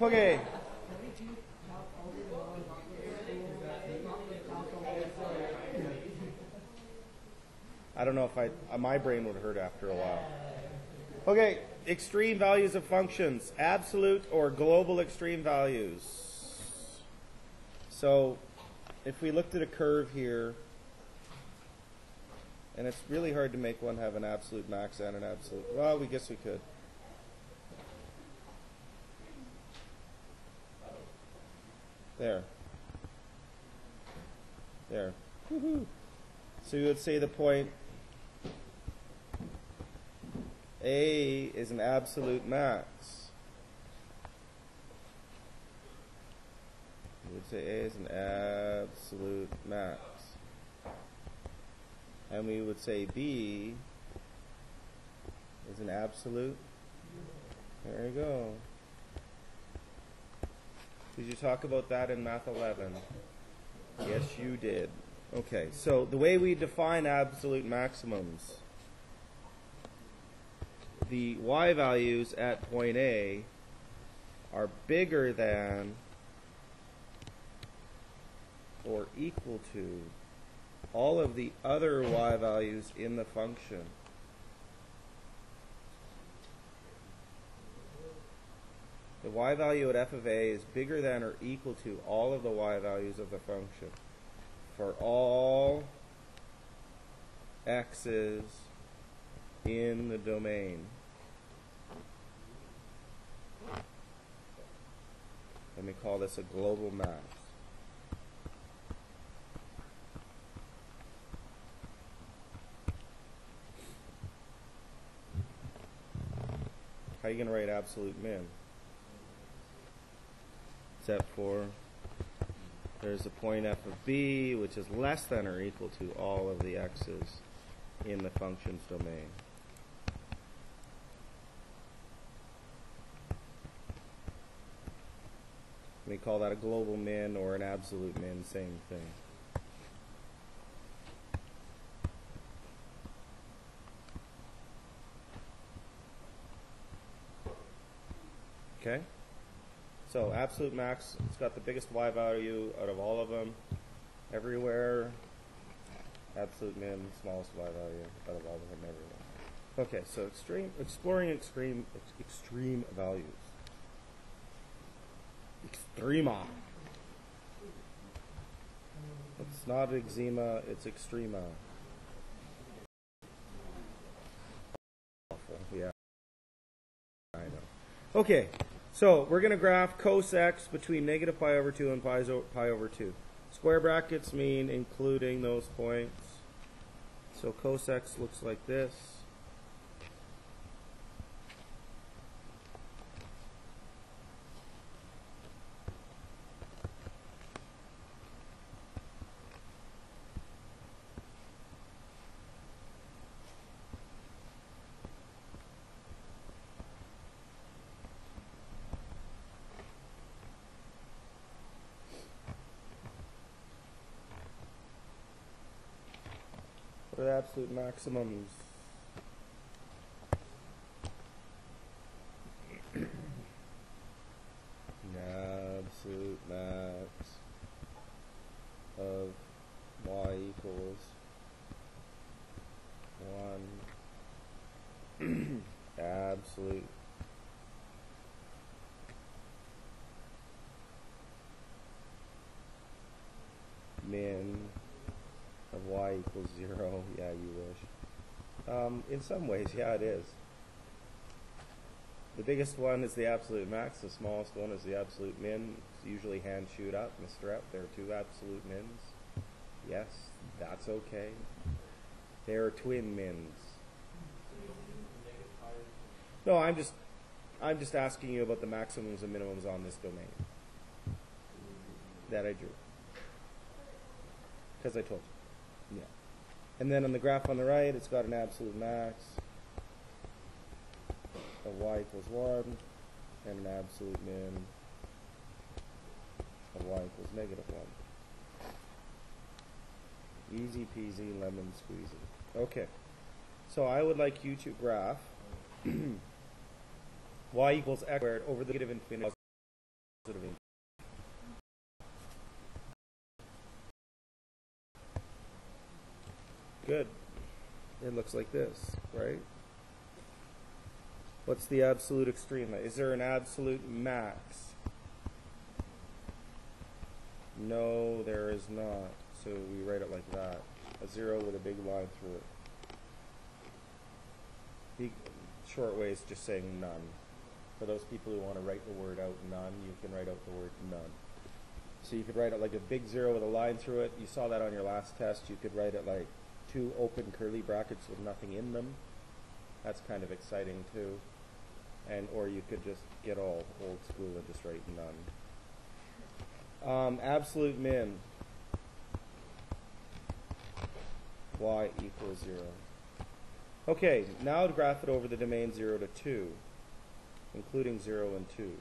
Okay. I don't know if my brain would hurt after a while. Okay, extreme values of functions, absolute or global extreme values. So if we looked at a curve here, and it's really hard to make one have an absolute max and an absolute, well, we guess we could. There. There. Woohoo. So you would say the point A is an absolute max. You would say A is an absolute max. And we would say B is an absolute. There you go. Did you talk about that in Math 11? Yes, you did. Okay, so the way we define absolute maximums, the y values at point A are bigger than or equal to all of the other y values in the function. The y value at f of a is bigger than or equal to all of the y values of the function for all x's in the domain. Let me call this a global max. How are you going to write absolute min? Except for there's a point f of b which is less than or equal to all of the x's in the function's domain. We call that a global min or an absolute min, same thing. Okay? So absolute max, it's got the biggest y value out of all of them, everywhere. Absolute min, smallest y value out of all of them, everywhere. Okay, so exploring extreme values. Extrema. It's not eczema, it's extrema. Awful, yeah. I know. Okay. So we're going to graph cos x between negative pi over 2 and pi over 2. Square brackets mean including those points. So cos x looks like this. What are the absolute maximums? Absolute max of y equals 1. Absolute min of y equals 0. Yeah, you wish. In some ways, yeah, it is. The biggest one is the absolute max. The smallest one is the absolute min. It's usually hand shoot up. Mr. Up, there are 2 absolute mins. Yes, that's okay. There are twin mins. No, I'm just asking you about the maximums and minimums on this domain that I drew. Because I told you. Yeah. And then on the graph on the right, it's got an absolute max of y equals 1 and an absolute min of y equals negative 1. Easy peasy lemon squeezy. Okay. So I would like you to graph y equals x squared over the negative infinity looks like this, right? What's the absolute extrema? Is there an absolute max? No, there is not. So we write it like that. A 0 with a big line through it. The short way is just saying none. For those people who want to write the word out none, you can write out the word none. So you could write it like a big 0 with a line through it. You saw that on your last test. You could write it like 2 open curly brackets with nothing in them. That's kind of exciting too. And or you could just get all old school and just write none. Absolute min. Y equals 0. Okay, now to graph it over the domain 0 to 2, including 0 and 2.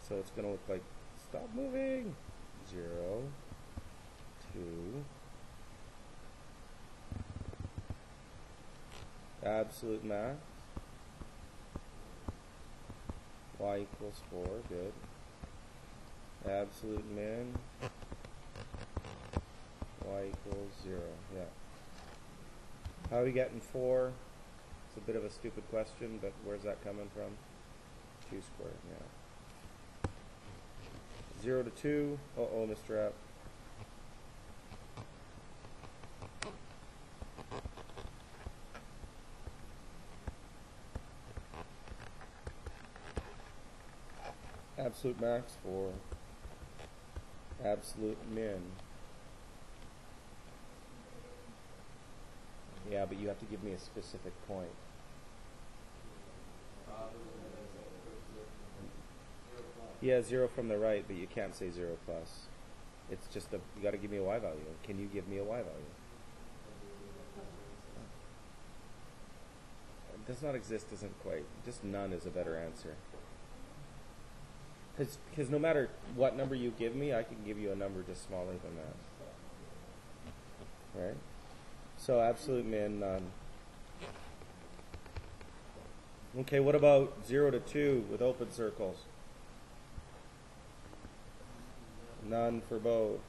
So it's going to look like, stop moving, 0, 2, absolute max, y equals 4, good, absolute min, y equals 0, yeah. How are we getting 4? It's a bit of a stupid question, but where's that coming from? 2 squared, yeah. 0 to 2, uh-oh, Mr. App. Absolute max 4. Absolute min. Yeah, but you have to give me a specific point. Yeah, 0 from the right, but you can't say 0 plus. It's just you got to give me a y value. Can you give me a y value? It does not exist isn't quite. Just none is a better answer. Because no matter what number you give me, I can give you a number just smaller than that. Right? So absolute min, none. Okay, what about 0 to 2 with open circles? None for both.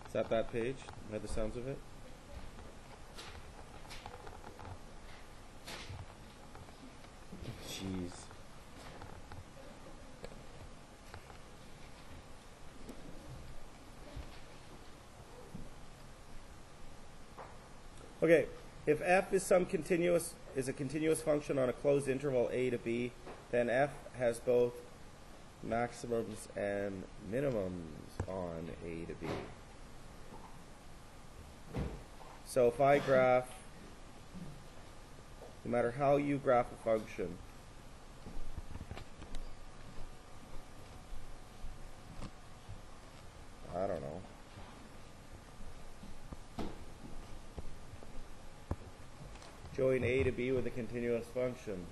Is that page? You had the sounds of it? Jeez. Okay, if f is a continuous function on a closed interval a to b, then f has both maximums and minimums on a to b. So if I graph, no matter how you graph a function, I don't know. Join a to b with a continuous function.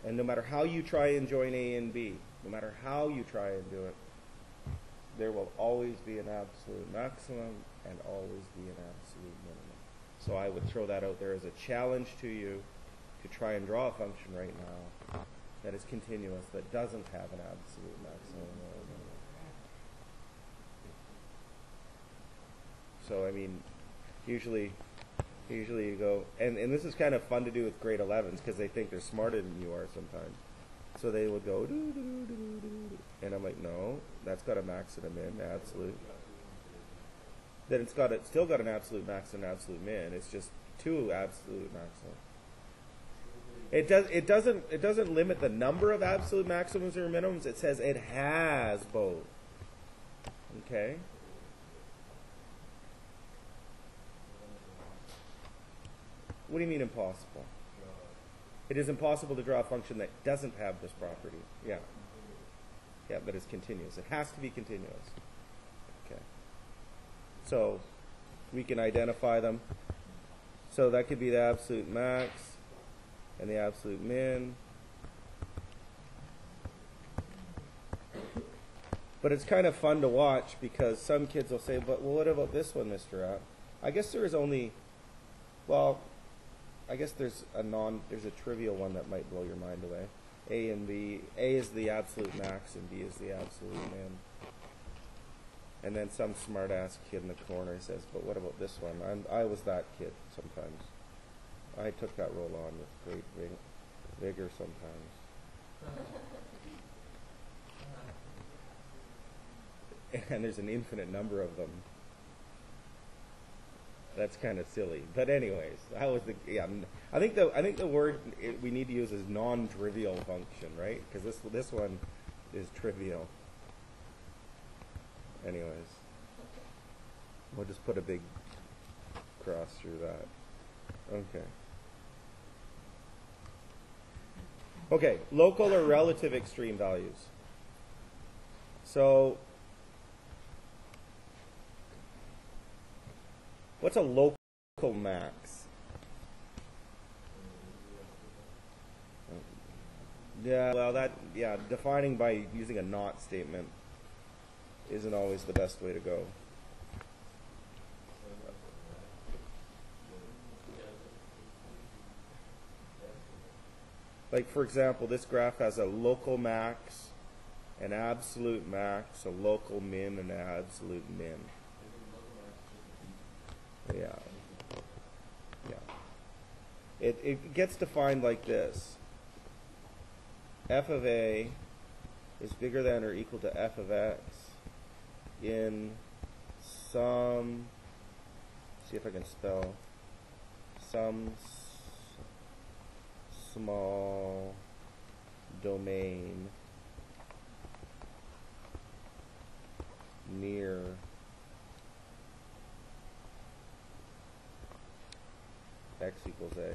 And no matter how you try and join a and b, no matter how you try and do it, there will always be an absolute maximum and always be an absolute minimum. So I would throw that out there as a challenge to you to try and draw a function right now that is continuous, that doesn't have an absolute maximum or minimum. So I mean, usually you go, and this is kind of fun to do with grade 11s because they think they're smarter than you are sometimes. So they would go, doo, doo, doo, doo, doo, doo. And I'm like, no, that's got a max and a min, absolute. Then it's still got an absolute max and an absolute min. It's just 2 absolute maximum. It doesn't limit the number of absolute maximums or minimums. It says it has both. Okay? What do you mean impossible? It is impossible to draw a function that doesn't have this property. Yeah. Yeah, that is continuous. It has to be continuous. Okay. So we can identify them. So that could be the absolute max and the absolute min. But it's kind of fun to watch because some kids will say, but well, what about this one, Mr. App? I guess there is only Well, I guess there's a trivial one that might blow your mind away. A and B. A is the absolute max and B is the absolute min. And then some smart-ass kid in the corner says, but what about this one? I was that kid sometimes. I took that role on with great vigor sometimes. And there's an infinite number of them. That's kind of silly, but anyways, that was I think the word we need to use is non-trivial function, right? Because this one is trivial. Anyways, we'll just put a big cross through that. Okay. Okay, local or relative extreme values. So, what's a local max? Yeah, well, defining by using a not statement isn't always the best way to go. Like, for example, this graph has a local max, an absolute max, a local min, and an absolute min. Yeah. It gets defined like this. F of A is bigger than or equal to f of x in some, see if I can spell, some small domain near x equals a.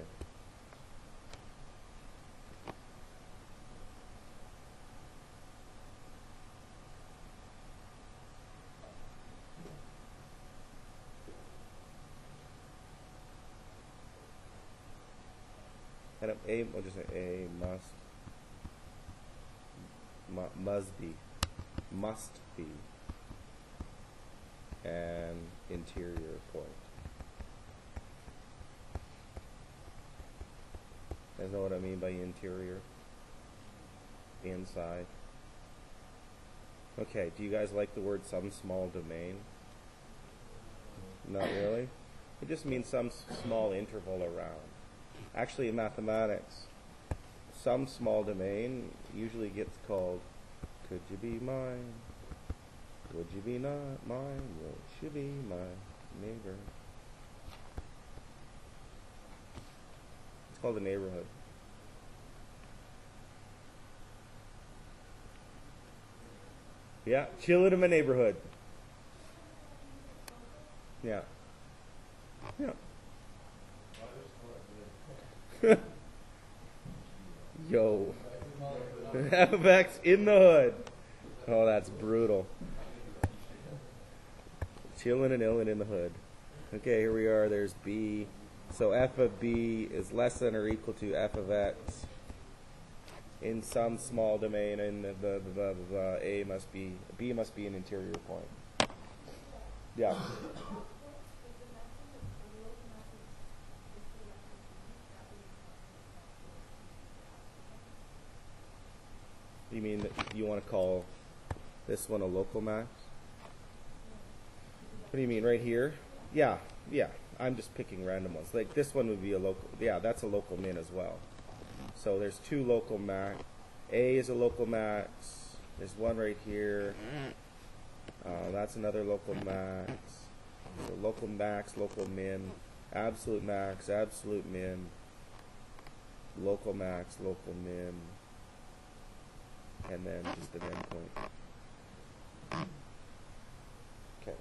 And a, we'll just say a must be an interior point. You guys know what I mean by interior? Inside. Okay, do you guys like the word some small domain? Not really? It just means some small interval around. Actually, in mathematics, some small domain usually gets called, could you be mine? Would you be not mine? Won't you be my neighbor? It's called a neighborhood. Yeah, chilling in my neighborhood. Yeah. Yeah. Yo. F of X in the hood. Oh, that's brutal. Chilling and illin' in the hood. Okay, here we are. There's B. So F of B is less than or equal to F of X in some small domain, and A must be, B must be an interior point. Yeah. You mean that you want to call this one a local max? What do you mean, right here? Yeah. I'm just picking random ones. Like this one would be a local, yeah, that's a local min as well. So there's two local max. A is a local max. There's one right here. That's another local max. So local max, local min, absolute max, absolute min, local max, local min, and then just an endpoint. Okay.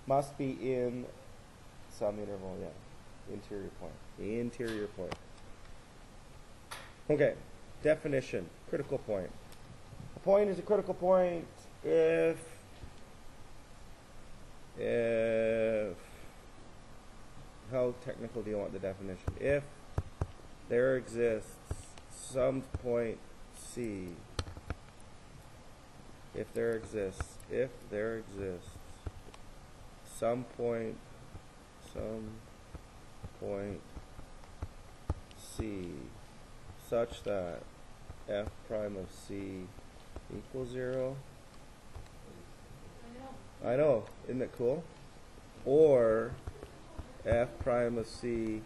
Must be in some interval, yeah. Interior point. Interior point. Okay. Definition. Critical point. A point is a critical point if how technical do you want the definition? If there exists some point C, if there exists some point point C such that f prime of C equals 0. I know, isn't it cool? Or f prime of C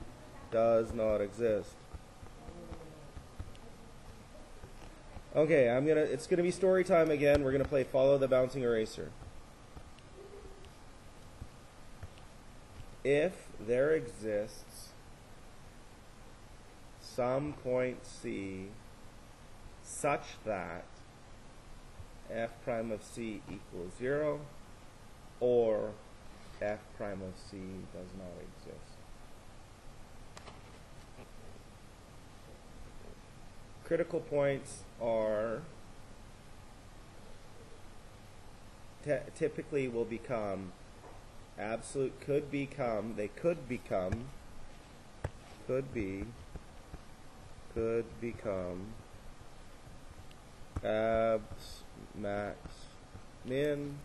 does not exist. Okay, it's gonna be story time again. We're gonna play Follow the Bouncing Eraser. If there exists some point C such that f prime of C equals 0, or f prime of C does not exist. Critical points are typically will become absolute, could be abs, max, min,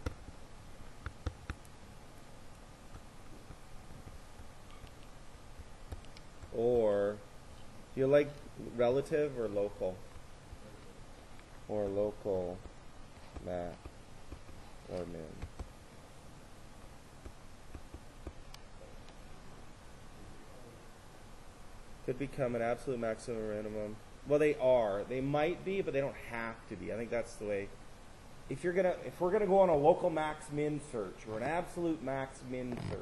or do you like relative or local? Or local max or min. Could become an absolute maximum or minimum. Well, they are. They might be, but they don't have to be. I think that's the way. If we're gonna go on a local max min search or an absolute max min search,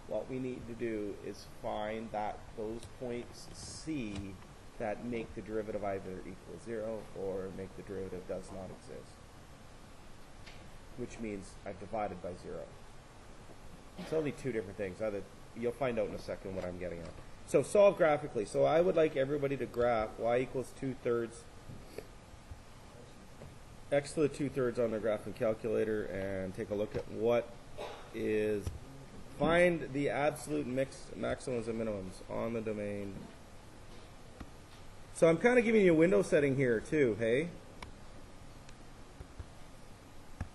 what we need to do is find those points C that make the derivative either equal 0 or make the derivative does not exist, which means I've divided by 0. It's only two different things. You'll find out in a second what I'm getting at. So solve graphically. So I would like everybody to graph y equals 2/3 x to the 2/3 on their graphing calculator and take a look at what is, find the absolute maximums and minimums on the domain. So I'm kind of giving you a window setting here too, hey?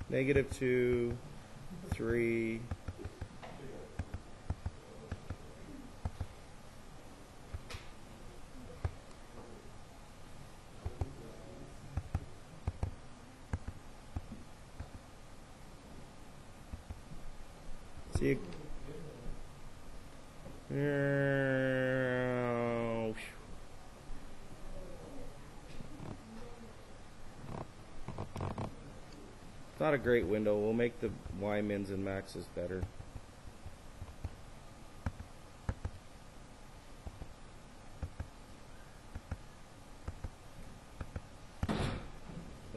-2, 3, see you. Not a great window. We'll make the y mins and maxes better.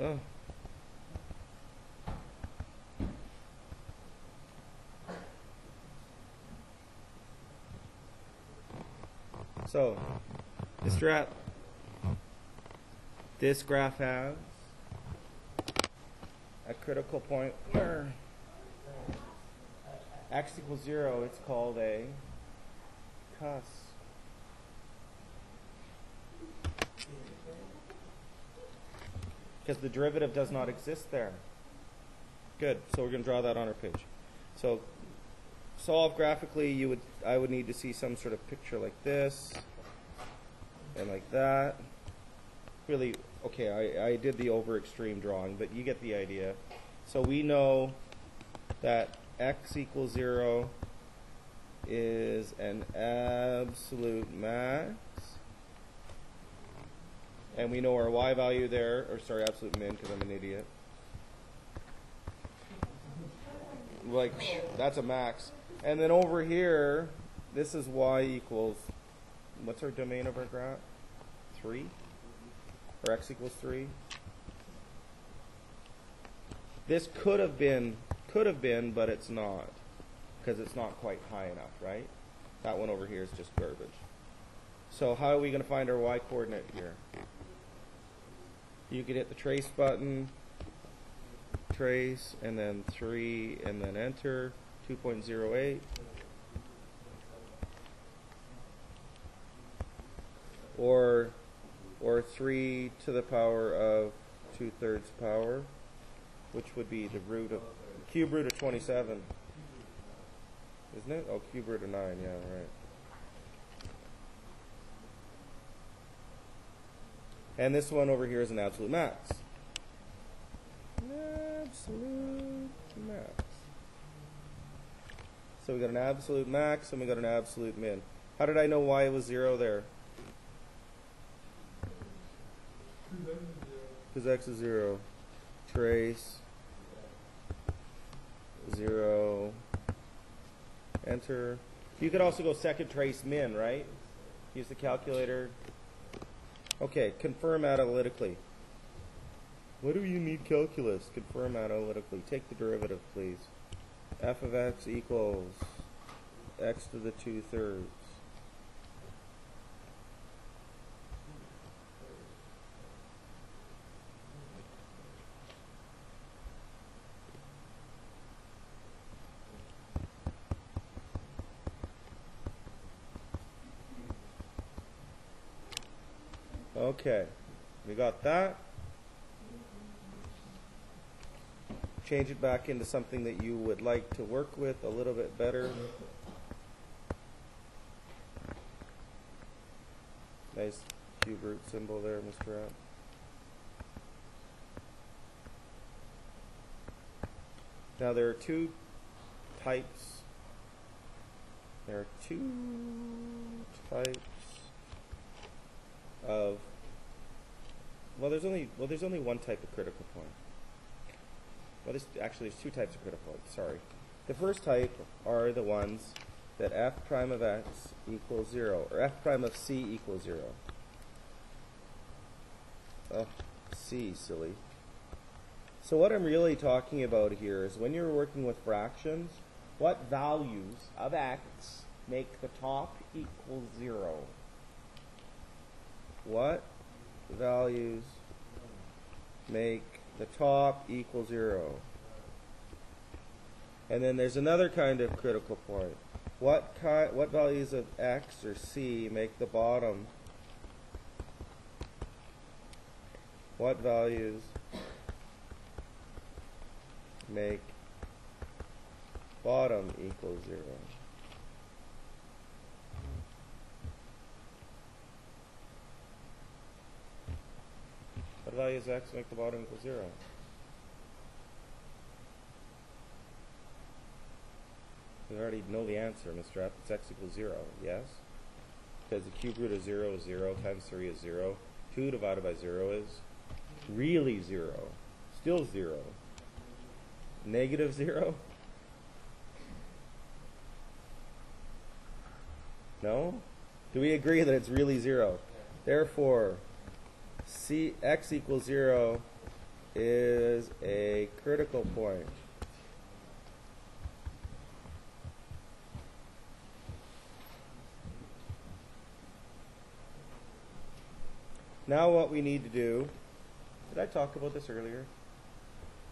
Oh. So, this graph has a critical point where x equals 0. It's called a cusp. Because the derivative does not exist there. Good. So we're going to draw that on our page. So solve graphically. I would need to see some sort of picture like this and like that. Really, okay, I did the over extreme drawing, but you get the idea. So we know that x equals 0 is an absolute max. And we know our y value there, or sorry, absolute min, because I'm an idiot. Like, that's a max. And then over here, this is y equals, what's our domain of our graph? 3? Or x equals 3? This could have been, but it's not, because it's not quite high enough, right? That one over here is just garbage. So how are we going to find our y coordinate here? You could hit the trace button, trace, and then 3, and then enter, 2.08. Or 3 to the power of 2/3 power, which would be the cube root of 27. Isn't it? Oh, cube root of 9, yeah, right. And this one over here is an absolute max. Absolute max. So we got an absolute max and we got an absolute min. How did I know y was 0 there? Because x is 0. Trace 0. Enter. You could also go second trace min, right? Use the calculator. Okay, confirm analytically. What do you need calculus? Confirm analytically. Take the derivative, please. F of x equals x to the 2/3. Okay, we got that. Change it back into something that you would like to work with a little bit better. Nice cube root symbol there, Mr. App. Now there are two types. There are two types of there's only one type of critical point. Well, there's two types of critical points. Sorry. The first type are the ones that f prime of x equals 0, or f prime of c equals 0. Oh, c, silly. So what I'm really talking about here is when you're working with fractions, what values of x make the top equal 0? What values make the top equal 0? And then there's another kind of critical point. What values of x or c make the bottom? What values make bottom equal 0? What values x make the bottom equal 0? We already know the answer, Mr. F. It's x equals 0, yes? Because the cube root of 0 is 0, times 3 is 0. 2 divided by 0 is really 0. Still 0. Negative 0? No? Do we agree that it's really 0? Therefore, x equals 0 is a critical point. Now what we need to do, did I talk about this earlier?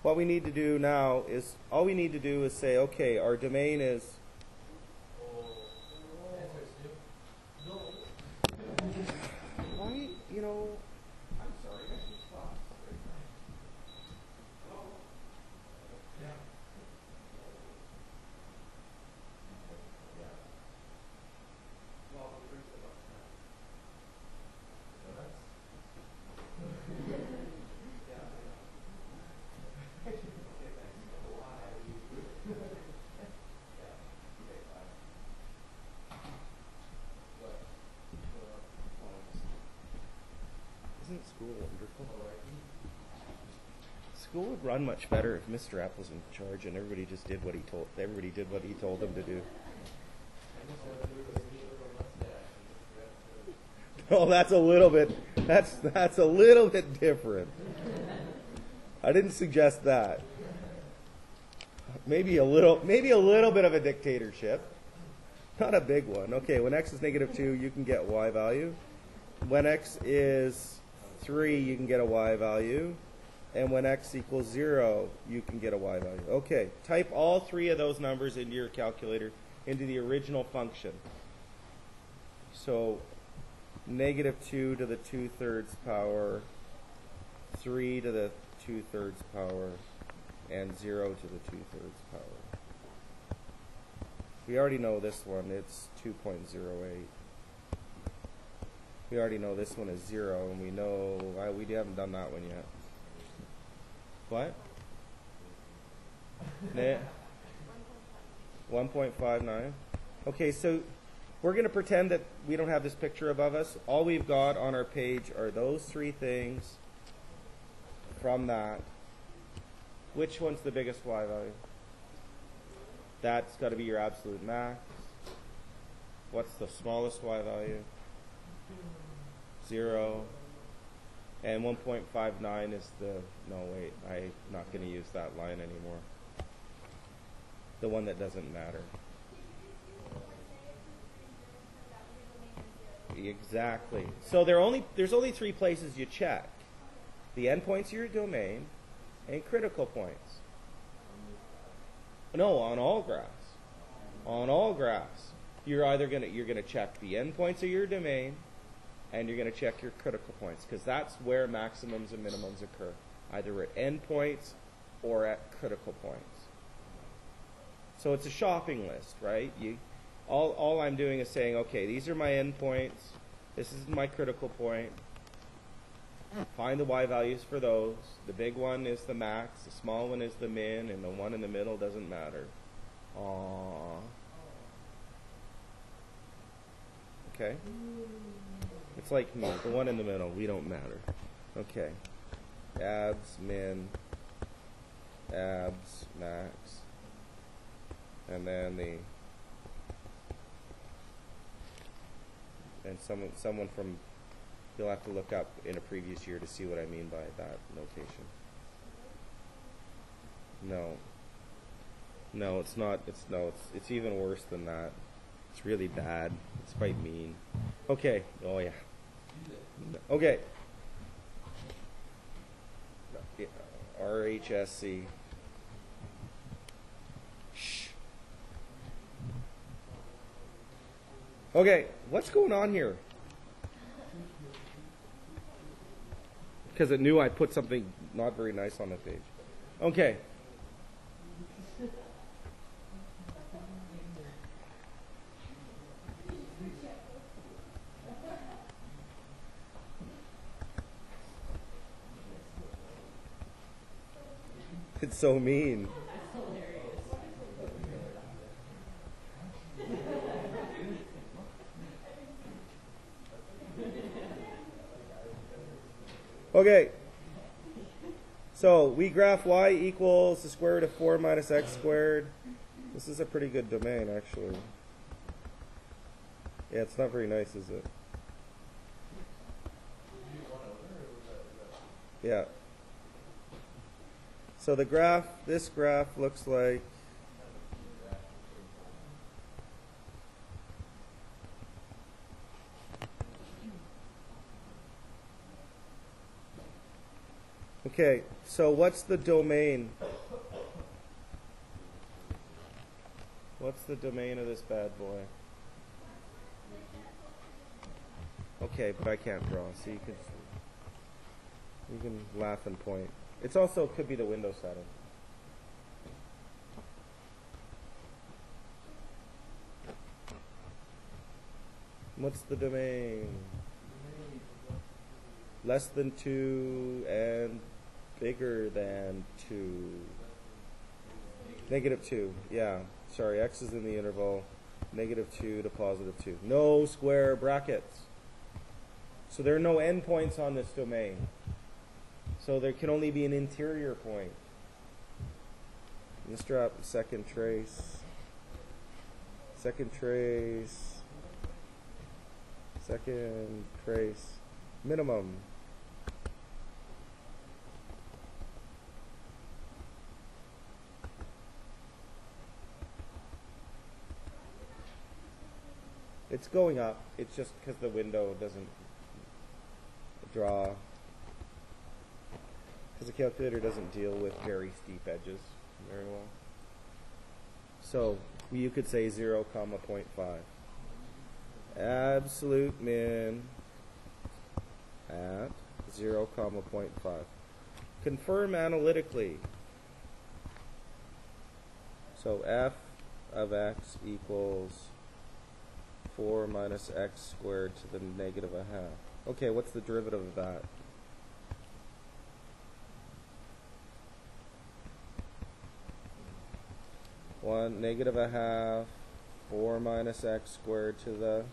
What we need to do now is, all we need to do is say, okay, our domain is, why, you know, I'm sorry, I should stop. Isn't school wonderful? School would run much better if Mr. App was in charge and everybody just did what he told. Everybody did what he told them to do. Oh, that's a little bit. That's a little bit different. I didn't suggest that. Maybe a little bit of a dictatorship. Not a big one. Okay, when x is -2, you can get y value. When x is 3, you can get a y value. And when x equals 0, you can get a y value. Okay, type all three of those numbers into your calculator, into the original function. So, -2 to the 2/3 power, 3 to the 2/3 power, and 0 to the 2/3 power. We already know this one. It's 2.08. We already know this one is 0, and we know we haven't done that one yet. What? 1.59. Okay, so we're going to pretend that we don't have this picture above us. All we've got on our page are those three things from that. Which one's the biggest y value? That's got to be your absolute max. What's the smallest y value? 0. And 1.59 is the, no wait, I'm not going to use that line anymore. The one that doesn't matter. Exactly. So there's only three places you check. The endpoints of your domain and critical points. No, on all graphs. On all graphs. You're gonna check the endpoints of your domain and you're gonna check your critical points, because that's where maximums and minimums occur. Either at endpoints or at critical points. So it's a shopping list, right? All I'm doing is saying, okay, these are my endpoints. This is my critical point. Find the y values for those. The big one is the max, the small one is the min, and the one in the middle doesn't matter. Aww. Okay? It's like me, the one in the middle, we don't matter. Okay. Abs, min, abs, max. And then someone from, you'll have to look up in a previous year to see what I mean by that notation. No, it's not. It's even worse than that. It's really bad. It's quite mean. Okay. Oh yeah. Okay. RHSC. Shh. Okay, what's going on here? Because it knew I put something not very nice on the page. Okay. It's so mean. Okay, so we graph y equals the square root of 4 minus x squared. This is a pretty good domain, actually. Yeah, it's not very nice, is it? Yeah. So the graph, this graph looks like okay, so what's the domain? What's the domain of this bad boy? Okay, but I can't draw, so you can laugh and point. It's also could be the window setting. What's the domain? Less than 2 and bigger than 2. Negative 2, yeah. Sorry, x is in the interval. Negative 2 to positive 2. No square brackets. So there are no endpoints on this domain. So there can only be an interior point. Let's drop the second trace. Second trace. Second trace. Minimum. It's going up. It's just because the window doesn't draw. Because the calculator doesn't deal with very steep edges very well. So you could say 0, 0.5. Absolute min at 0, 0.5. Confirm analytically. So f of x equals 4 minus x squared to the negative a half. Okay, what's the derivative of that? Negative a half, 4 minus x squared to the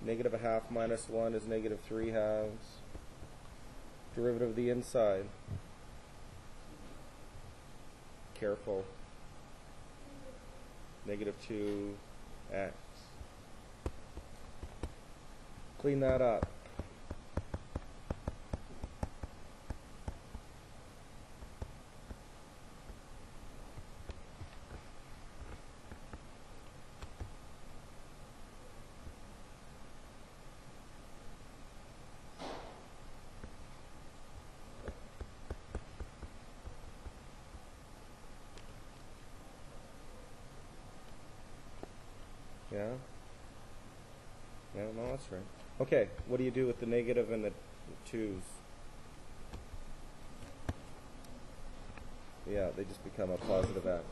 negative a half minus 1 is negative 3 halves. Derivative of the inside. Careful. Negative 2x. Clean that up. Yeah? Yeah, no, that's right. Okay, what do you do with the negative and the 2's? Yeah, they just become a positive x.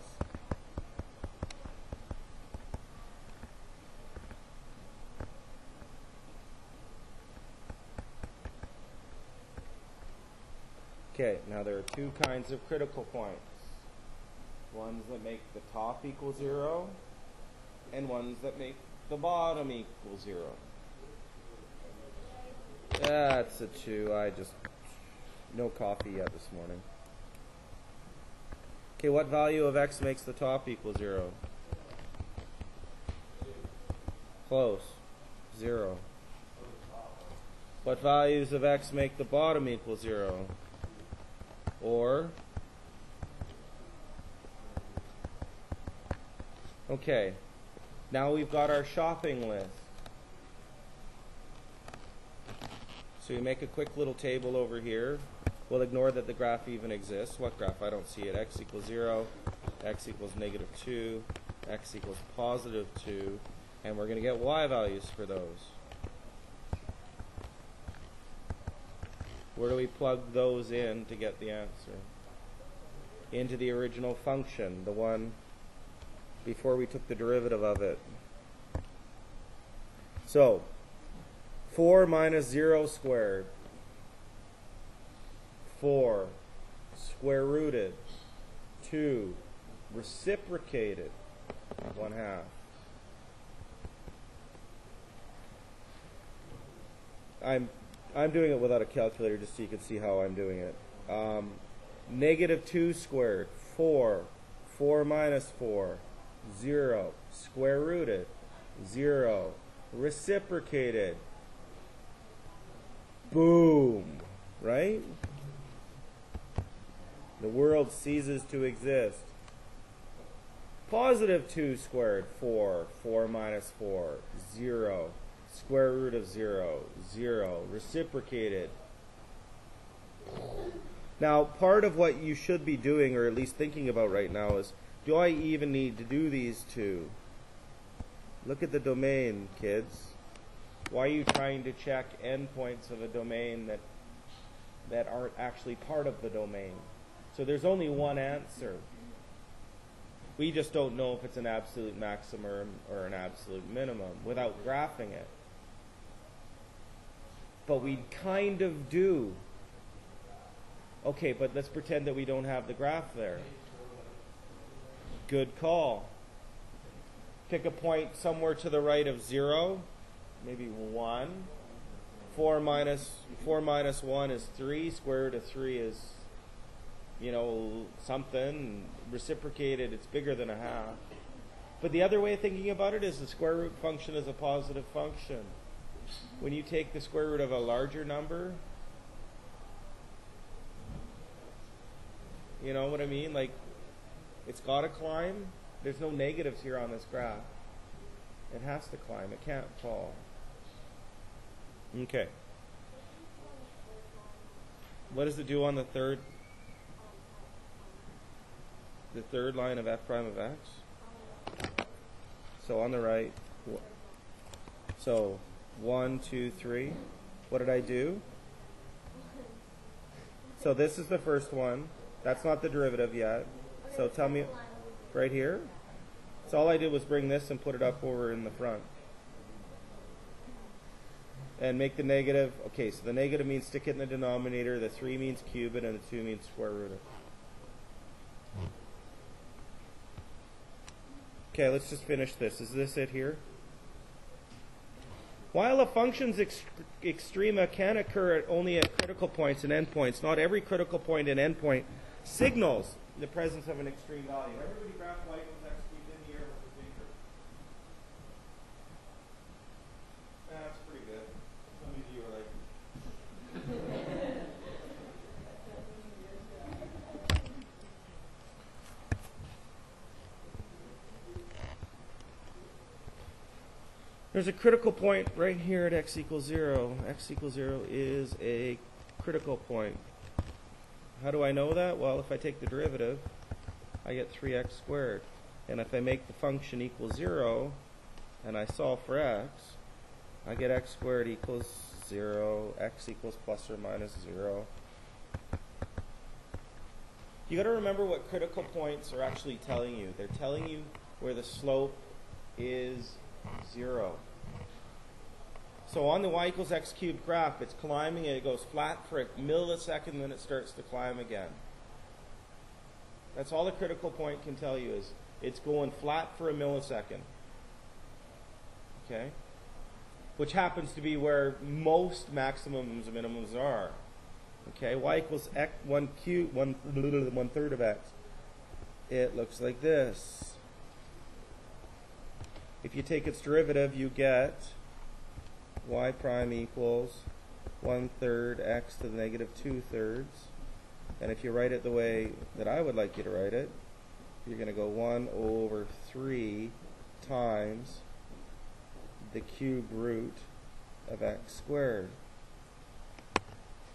Okay, now there are two kinds of critical points. Ones that make the top equal 0, and ones that make the bottom equal 0. That's a 2. No coffee yet this morning. Okay, what value of x makes the top equal 0? Close. 0. What values of x make the bottom equal 0? Or? Okay. Now we've got our shopping list. So you make a quick little table over here. We'll ignore that the graph even exists. What graph? I don't see it. X equals 0, x equals negative 2, x equals positive 2, and we're going to get y values for those. Where do we plug those in to get the answer? Into the original function, the one before we took the derivative of it. So, 4 minus 0 squared. 4 square rooted. 2 reciprocated. 1/2. I'm doing it without a calculator just so you can see how I'm doing it. Negative 2 squared. 4. 4 minus 4. 0. Square rooted. 0. Reciprocated. Boom. Right? The world ceases to exist. Positive 2 squared. 4. 4 minus 4. 0. Square root of 0. 0. Reciprocated. Now, part of what you should be doing, or at least thinking about right now, is, do I even need to do these two? Look at the domain, kids. Why are you trying to check endpoints of a domain that aren't actually part of the domain? So there's only one answer. We just don't know if it's an absolute maximum or an absolute minimum without graphing it. But we kind of do. Okay, but let's pretend that we don't have the graph there. Good call. Pick a point somewhere to the right of 0, maybe 1. 4 minus 1 is 3. Square root of 3 is, something. Reciprocated, it's bigger than 1/2. But the other way of thinking about it is the square root function is a positive function. When you take the square root of a larger number, you know what I mean? Like, it's got to climb. There's no negatives here on this graph. It has to climb. It can't fall. Okay. What does it do on the third line of f prime of x? So on the right, so 1, 2, 3. What did I do? So this is the first one. That's not the derivative yet. So tell me, right here. So all I did was bring this and put it up over in the front. And make the negative, okay, so the negative means stick it in the denominator, the 3 means cube it, and the 2 means square root it. Okay, let's just finish this. Is this it here? While a function's extrema can occur only at critical points and endpoints, not every critical point and endpoint signals the presence of an extreme value. Everybody graph y equals x cubed in the air with the finger. That's pretty good. Some of you are like... There's a critical point right here at x equals 0. X equals 0 is a critical point. How do I know that? Well, if I take the derivative, I get 3x squared. And if I make the function equal 0, and I solve for x, I get x squared equals 0, x equals plus or minus 0. You got to remember what critical points are actually telling you. They're telling you where the slope is 0. So on the y equals x cubed graph, it's climbing and it goes flat for a millisecond, then it starts to climb again. That's all the critical point can tell you is it's going flat for a millisecond. Okay? Which happens to be where most maximums and minimums are. Okay? Y equals x, 1 third of x. It looks like this. If you take its derivative, you get y prime equals 1/3 x to the negative 2/3. And if you write it the way that I would like you to write it, you're going to go 1/3 times the cube root of x squared.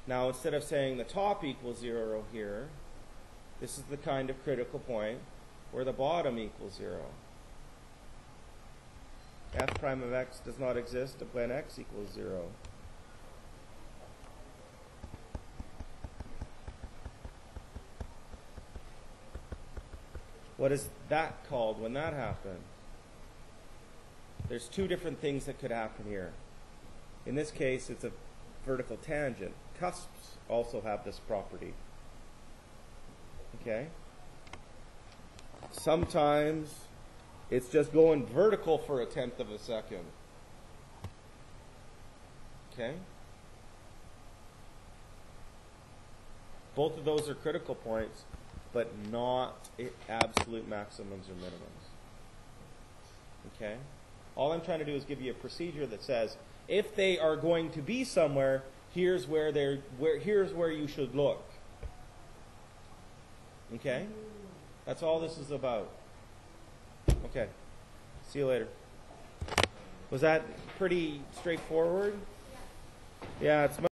Now, instead of saying the top equals 0 here, this is the kind of critical point where the bottom equals 0. F prime of x does not exist when x equals 0. What is that called when that happens? There's two different things that could happen here. In this case, it's a vertical tangent. Cusps also have this property. Okay? Sometimes it's just going vertical for 1/10 of a second. Okay? Both of those are critical points, but not absolute maximums or minimums. Okay? All I'm trying to do is give you a procedure that says, if they are going to be somewhere, here's where you should look. Okay? That's all this is about. Okay. See you later. Was that pretty straightforward? Yeah, it's